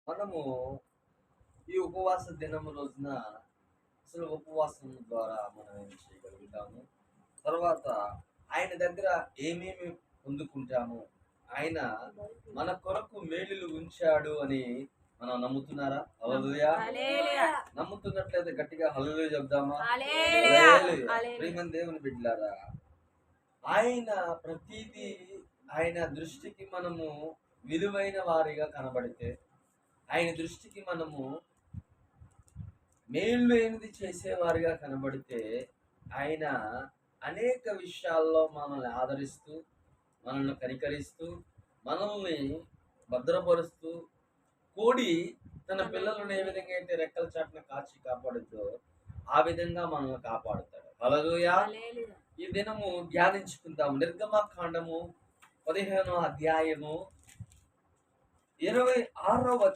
మనము ఈ ఉపవాస దినం రోజున అసలు ఉపవాసం ద్వారా మనం ఏం చేయగలుగుతాము? తర్వాత ఆయన దగ్గర ఏమేమి పొందుకుంటాము? ఆయన మన కొరకు మేలులు ఉంచాడు అని మనం నమ్ముతున్నారా? హల్లెలూయా! హల్లెలూయా. నమ్ముతున్నట్లయితే గట్టిగా హల్లెలూయా చెప్దామా? హల్లెలూయా. హల్లెలూయా! హల్లెలూయా. ప్రియమైన దేవుని బిడ్డలారా, ఆయన ప్రతిదీ ఆయన దృష్టికి మనము విలువైన వారిగా కనబడితే, ఆయన దృష్టికి మనము మేలు ఏమిది చేసేవారిగా కనబడితే, ఆయన అనేక విషయాల్లో మనల్ని ఆదరిస్తూ, మనల్ని కనికరిస్తూ, మనల్ని భద్రపరుస్తూ, కోడి తన పిల్లలను ఏ విధంగా అయితే రెక్కల చాటున కాచి కాపాడుద్దో ఆ విధంగా మనల్ని కాపాడుతాడు. హల్లెలూయా! హల్లెలూయా. ఈ దినము ధ్యానించుకుందాం. నిర్గమకాండము 15వ అధ్యాయము 26వ